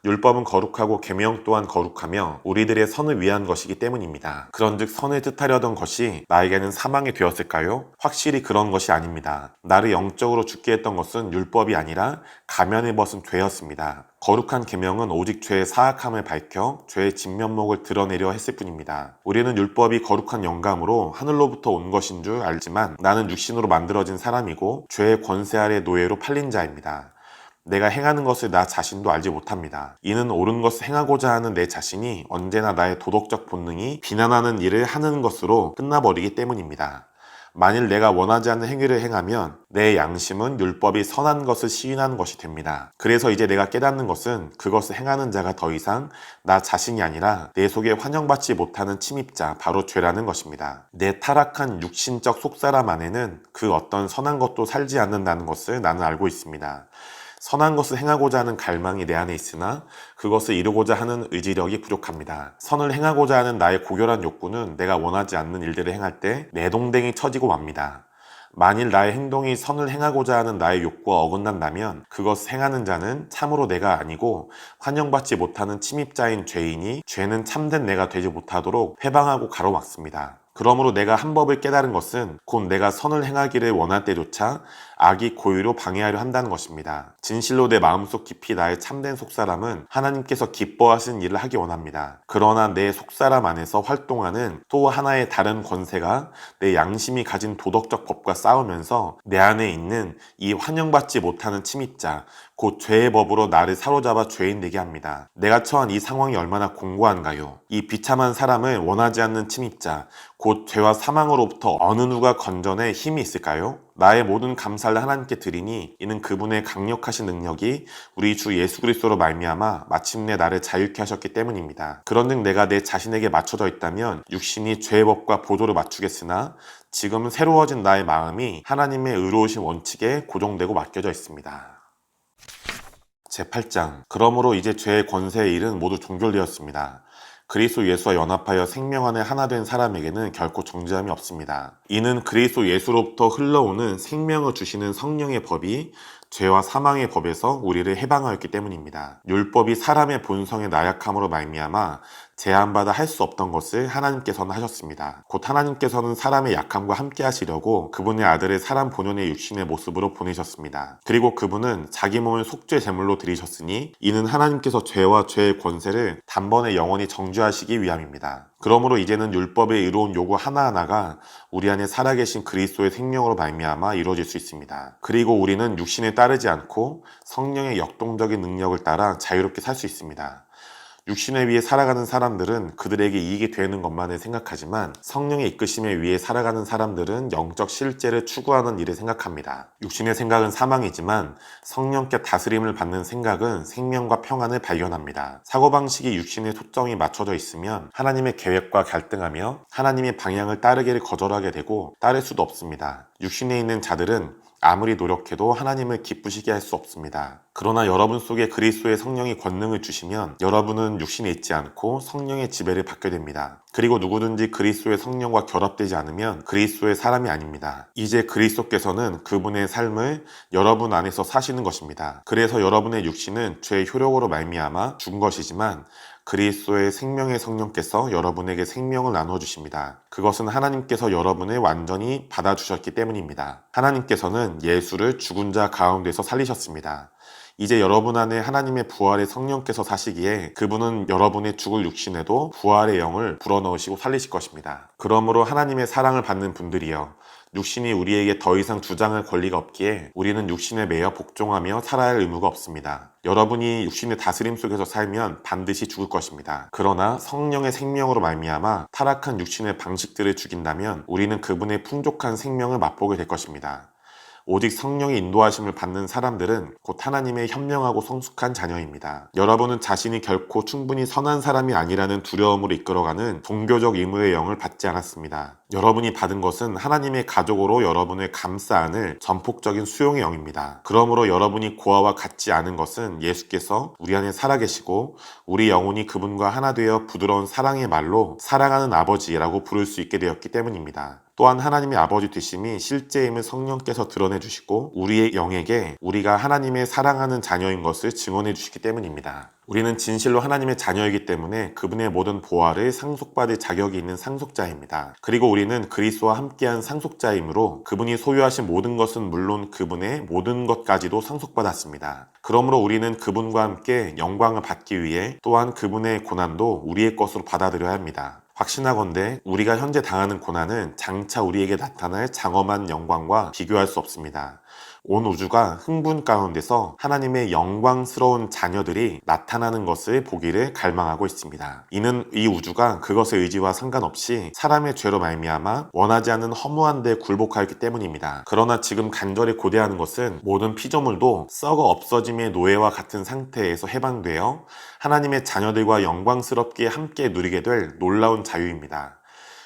율법은 거룩하고 계명 또한 거룩하며 우리들의 선을 위한 것이기 때문입니다. 그런즉 선을 뜻하려던 것이 나에게는 사망이 되었을까요? 확실히 그런 것이 아닙니다. 나를 영적으로 죽게 했던 것은 율법이 아니라 가면을 벗은 죄였습니다. 거룩한 계명은 오직 죄의 사악함을 밝혀 죄의 진면목을 드러내려 했을 뿐입니다. 우리는 율법이 거룩한 영감으로 하늘로부터 온 것인 줄 알지만 나는 육신으로 만들어진 사람이고 죄의 권세 아래 노예로 팔린 자입니다. 내가 행하는 것을 나 자신도 알지 못합니다. 이는 옳은 것을 행하고자 하는 내 자신이 언제나 나의 도덕적 본능이 비난하는 일을 하는 것으로 끝나버리기 때문입니다. 만일 내가 원하지 않는 행위를 행하면 내 양심은 율법이 선한 것을 시인하는 것이 됩니다. 그래서 이제 내가 깨닫는 것은 그것을 행하는 자가 더 이상 나 자신이 아니라 내 속에 환영받지 못하는 침입자, 바로 죄라는 것입니다. 내 타락한 육신적 속사람 안에는 그 어떤 선한 것도 살지 않는다는 것을 나는 알고 있습니다. 선한 것을 행하고자 하는 갈망이 내 안에 있으나 그것을 이루고자 하는 의지력이 부족합니다. 선을 행하고자 하는 나의 고결한 욕구는 내가 원하지 않는 일들을 행할 때 내동댕이 쳐지고 맙니다. 만일 나의 행동이 선을 행하고자 하는 나의 욕구와 어긋난다면 그것을 행하는 자는 참으로 내가 아니고 환영받지 못하는 침입자인 죄이니 죄는 참된 내가 되지 못하도록 회방하고 가로막습니다. 그러므로 내가 한 법을 깨달은 것은 곧 내가 선을 행하기를 원할 때조차 악이 고의로 방해하려 한다는 것입니다. 진실로 내 마음속 깊이 나의 참된 속사람은 하나님께서 기뻐하시는 일을 하기 원합니다. 그러나 내 속사람 안에서 활동하는 또 하나의 다른 권세가 내 양심이 가진 도덕적 법과 싸우면서 내 안에 있는 이 환영받지 못하는 침입자, 곧 죄의 법으로 나를 사로잡아 죄인 되게 합니다. 내가 처한 이 상황이 얼마나 공고한가요? 이 비참한 사람을 원하지 않는 침입자, 곧 죄와 사망으로부터 어느 누가 건져낼 힘이 있을까요? 나의 모든 감사를 하나님께 드리니 이는 그분의 강력하신 능력이 우리 주 예수 그리스도로 말미암아 마침내 나를 자유케 하셨기 때문입니다. 그런즉 내가 내 자신에게 맞춰져 있다면 육신이 죄의 법과 보조를 맞추겠으나 지금은 새로워진 나의 마음이 하나님의 의로우신 원칙에 고정되고 맡겨져 있습니다. 제8장 그러므로 이제 죄의 권세의 일은 모두 종결되었습니다. 그리스도 예수와 연합하여 생명 안에 하나 된 사람에게는 결코 정죄함이 없습니다. 이는 그리스도 예수로부터 흘러오는 생명을 주시는 성령의 법이 죄와 사망의 법에서 우리를 해방하였기 때문입니다. 율법이 사람의 본성의 나약함으로 말미암아 제한받아 할 수 없던 것을 하나님께서는 하셨습니다. 곧 하나님께서는 사람의 약함과 함께 하시려고 그분의 아들을 사람 본연의 육신의 모습으로 보내셨습니다. 그리고 그분은 자기 몸을 속죄 제물로 드리셨으니 이는 하나님께서 죄와 죄의 권세를 단번에 영원히 정죄하시기 위함입니다. 그러므로 이제는 율법의 의로운 요구 하나하나가 우리 안에 살아계신 그리스도의 생명으로 말미암아 이루어질 수 있습니다. 그리고 우리는 육신에 따르지 않고 성령의 역동적인 능력을 따라 자유롭게 살 수 있습니다. 육신에 위해 살아가는 사람들은 그들에게 이익이 되는 것만을 생각하지만 성령의 이끄심에 의해 살아가는 사람들은 영적 실제를 추구하는 일을 생각합니다. 육신의 생각은 사망이지만 성령께 다스림을 받는 생각은 생명과 평안을 발견합니다. 사고방식이 육신의 초점이 맞춰져 있으면 하나님의 계획과 갈등하며 하나님의 방향을 따르기를 거절하게 되고 따를 수도 없습니다. 육신에 있는 자들은 아무리 노력해도 하나님을 기쁘시게 할 수 없습니다. 그러나 여러분 속에 그리스도의 성령이 권능을 주시면 여러분은 육신에 있지 않고 성령의 지배를 받게 됩니다. 그리고 누구든지 그리스도의 성령과 결합되지 않으면 그리스도의 사람이 아닙니다. 이제 그리스도께서는 그분의 삶을 여러분 안에서 사시는 것입니다. 그래서 여러분의 육신은 죄의 효력으로 말미암아 죽은 것이지만 그리스도의 생명의 성령께서 여러분에게 생명을 나누어 주십니다. 그것은 하나님께서 여러분을 완전히 받아주셨기 때문입니다. 하나님께서는 예수를 죽은 자 가운데서 살리셨습니다. 이제 여러분 안에 하나님의 부활의 성령께서 사시기에 그분은 여러분의 죽을 육신에도 부활의 영을 불어넣으시고 살리실 것입니다. 그러므로 하나님의 사랑을 받는 분들이여, 육신이 우리에게 더 이상 주장할 권리가 없기에 우리는 육신에 매여 복종하며 살아야 할 의무가 없습니다. 여러분이 육신의 다스림 속에서 살면 반드시 죽을 것입니다. 그러나 성령의 생명으로 말미암아 타락한 육신의 방식들을 죽인다면 우리는 그분의 풍족한 생명을 맛보게 될 것입니다. 오직 성령의 인도하심을 받는 사람들은 곧 하나님의 현명하고 성숙한 자녀입니다. 여러분은 자신이 결코 충분히 선한 사람이 아니라는 두려움으로 이끌어가는 종교적 의무의 영을 받지 않았습니다. 여러분이 받은 것은 하나님의 가족으로 여러분을 감싸 안을 전폭적인 수용의 영입니다. 그러므로 여러분이 고아와 같지 않은 것은 예수께서 우리 안에 살아계시고 우리 영혼이 그분과 하나 되어 부드러운 사랑의 말로 사랑하는 아버지라고 부를 수 있게 되었기 때문입니다. 또한 하나님의 아버지 되심이 실제임을 성령께서 드러내 주시고 우리의 영에게 우리가 하나님의 사랑하는 자녀인 것을 증언해 주시기 때문입니다. 우리는 진실로 하나님의 자녀이기 때문에 그분의 모든 보화를 상속받을 자격이 있는 상속자입니다. 그리고 우리는 그리스도와 함께한 상속자이므로 그분이 소유하신 모든 것은 물론 그분의 모든 것까지도 상속받았습니다. 그러므로 우리는 그분과 함께 영광을 받기 위해 또한 그분의 고난도 우리의 것으로 받아들여야 합니다. 확신하건대 우리가 현재 당하는 고난은 장차 우리에게 나타날 장엄한 영광과 비교할 수 없습니다. 온 우주가 흥분 가운데서 하나님의 영광스러운 자녀들이 나타나는 것을 보기를 갈망하고 있습니다. 이는 이 우주가 그것의 의지와 상관없이 사람의 죄로 말미암아 원하지 않는 허무한 데 굴복하였기 때문입니다. 그러나 지금 간절히 고대하는 것은 모든 피조물도 썩어 없어짐의 노예와 같은 상태에서 해방되어 하나님의 자녀들과 영광스럽게 함께 누리게 될 놀라운 자유입니다.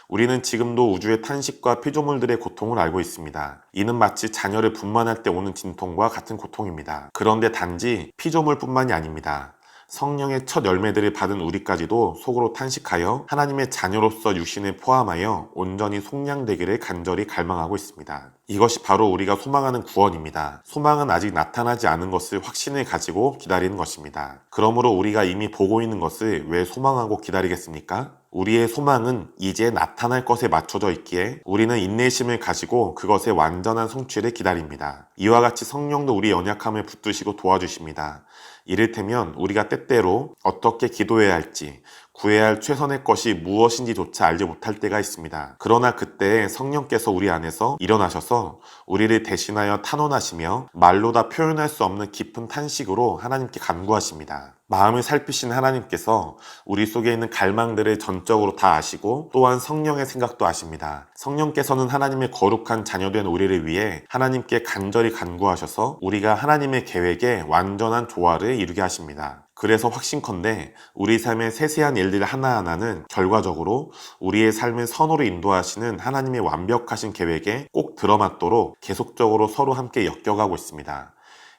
우리는 지금도 우주의 탄식과 피조물들의 고통을 알고 있습니다. 이는 마치 자녀를 분만할 때 오는 진통과 같은 고통입니다. 그런데 단지 피조물뿐만이 아닙니다. 성령의 첫 열매들을 받은 우리까지도 속으로 탄식하여 하나님의 자녀로서 육신을 포함하여 온전히 속량되기를 간절히 갈망하고 있습니다. 이것이 바로 우리가 소망하는 구원입니다. 소망은 아직 나타나지 않은 것을 확신을 가지고 기다리는 것입니다. 그러므로 우리가 이미 보고 있는 것을 왜 소망하고 기다리겠습니까? 우리의 소망은 이제 나타날 것에 맞춰져 있기에 우리는 인내심을 가지고 그것의 완전한 성취를 기다립니다. 이와 같이 성령도 우리의 연약함을 붙드시고 도와주십니다. 이를테면 우리가 때때로 어떻게 기도해야 할지, 구해야 할 최선의 것이 무엇인지조차 알지 못할 때가 있습니다. 그러나 그때 성령께서 우리 안에서 일어나셔서 우리를 대신하여 탄원하시며 말로 다 표현할 수 없는 깊은 탄식으로 하나님께 간구하십니다. 마음을 살피신 하나님께서 우리 속에 있는 갈망들을 전적으로 다 아시고 또한 성령의 생각도 아십니다. 성령께서는 하나님의 거룩한 자녀된 우리를 위해 하나님께 간절히 간구하셔서 우리가 하나님의 계획에 완전한 조화를 이루게 하십니다. 그래서 확신컨대 우리 삶의 세세한 일들 하나하나는 결과적으로 우리의 삶을 선으로 인도하시는 하나님의 완벽하신 계획에 꼭 들어맞도록 계속적으로 서로 함께 엮여가고 있습니다.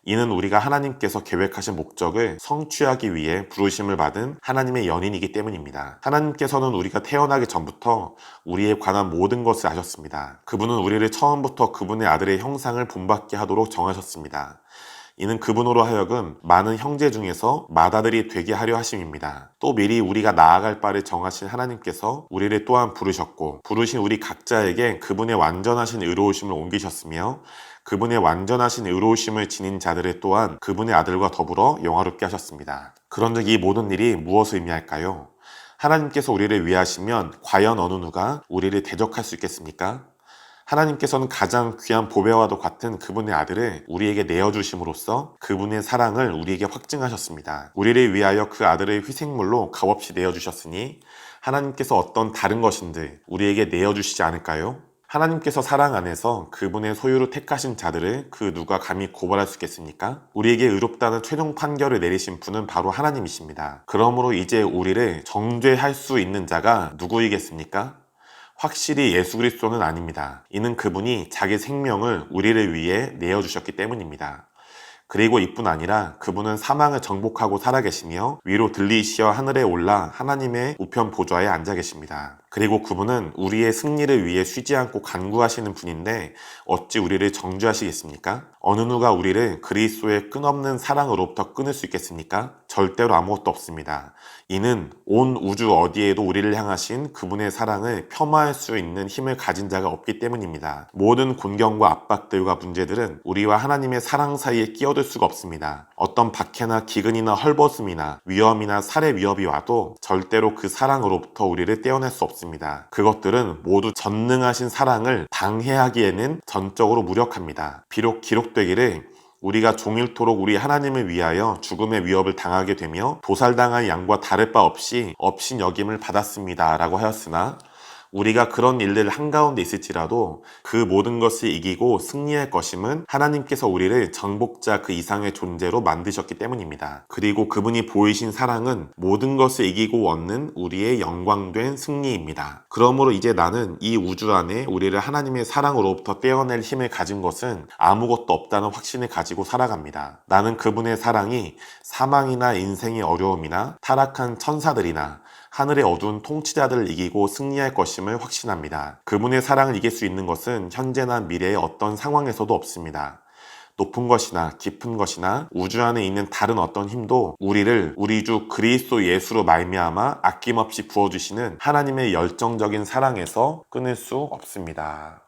이는 우리가 하나님께서 계획하신 목적을 성취하기 위해 부르심을 받은 하나님의 연인이기 때문입니다. 하나님께서는 우리가 태어나기 전부터 우리에 관한 모든 것을 아셨습니다. 그분은 우리를 처음부터 그분의 아들의 형상을 본받게 하도록 정하셨습니다. 이는 그분으로 하여금 많은 형제 중에서 맏아들이 되게 하려 하심입니다. 또 미리 우리가 나아갈 바를 정하신 하나님께서 우리를 또한 부르셨고 부르신 우리 각자에게 그분의 완전하신 의로우심을 옮기셨으며 그분의 완전하신 의로우심을 지닌 자들을 또한 그분의 아들과 더불어 영화롭게 하셨습니다. 그런즉 이 모든 일이 무엇을 의미할까요? 하나님께서 우리를 위하시면 과연 어느 누가 우리를 대적할 수 있겠습니까? 하나님께서는 가장 귀한 보배와도 같은 그분의 아들을 우리에게 내어주심으로써 그분의 사랑을 우리에게 확증하셨습니다. 우리를 위하여 그 아들을 희생물로 값없이 내어주셨으니 하나님께서 어떤 다른 것인들 우리에게 내어주시지 않을까요? 하나님께서 사랑 안에서 그분의 소유로 택하신 자들을 그 누가 감히 고발할 수 있겠습니까? 우리에게 의롭다는 최종 판결을 내리신 분은 바로 하나님이십니다. 그러므로 이제 우리를 정죄할 수 있는 자가 누구이겠습니까? 확실히 예수 그리스도는 아닙니다. 이는 그분이 자기 생명을 우리를 위해 내어주셨기 때문입니다. 그리고 이뿐 아니라 그분은 사망을 정복하고 살아계시며 위로 들리시어 하늘에 올라 하나님의 우편 보좌에 앉아 계십니다. 그리고 그분은 우리의 승리를 위해 쉬지 않고 간구하시는 분인데 어찌 우리를 정죄하시겠습니까? 어느 누가 우리를 그리스도의 끝없는 사랑으로부터 끊을 수 있겠습니까? 절대로 아무것도 없습니다. 이는 온 우주 어디에도 우리를 향하신 그분의 사랑을 폄하할 수 있는 힘을 가진 자가 없기 때문입니다. 모든 곤경과 압박들과 문제들은 우리와 하나님의 사랑 사이에 끼어들 수가 없습니다. 어떤 박해나 기근이나 헐벗음이나 위험이나 살해 위협이 와도 절대로 그 사랑으로부터 우리를 떼어낼 수 없습니다. 그것들은 모두 전능하신 사랑을 방해하기에는 전적으로 무력합니다. 비록 기록되기를 우리가 종일토록 우리 하나님을 위하여 죽음의 위협을 당하게 되며 도살당한 양과 다를 바 없이 업신여김을 받았습니다 라고 하였으나 우리가 그런 일들 한가운데 있을지라도 그 모든 것을 이기고 승리할 것임은 하나님께서 우리를 정복자 그 이상의 존재로 만드셨기 때문입니다. 그리고 그분이 보이신 사랑은 모든 것을 이기고 얻는 우리의 영광된 승리입니다. 그러므로 이제 나는 이 우주 안에 우리를 하나님의 사랑으로부터 떼어낼 힘을 가진 것은 아무것도 없다는 확신을 가지고 살아갑니다. 나는 그분의 사랑이 사망이나 인생의 어려움이나 타락한 천사들이나 하늘의 어두운 통치자들을 이기고 승리할 것임을 확신합니다. 그분의 사랑을 이길 수 있는 것은 현재나 미래의 어떤 상황에서도 없습니다. 높은 것이나 깊은 것이나 우주 안에 있는 다른 어떤 힘도 우리를 우리 주 그리스도 예수로 말미암아 아낌없이 부어주시는 하나님의 열정적인 사랑에서 끊을 수 없습니다.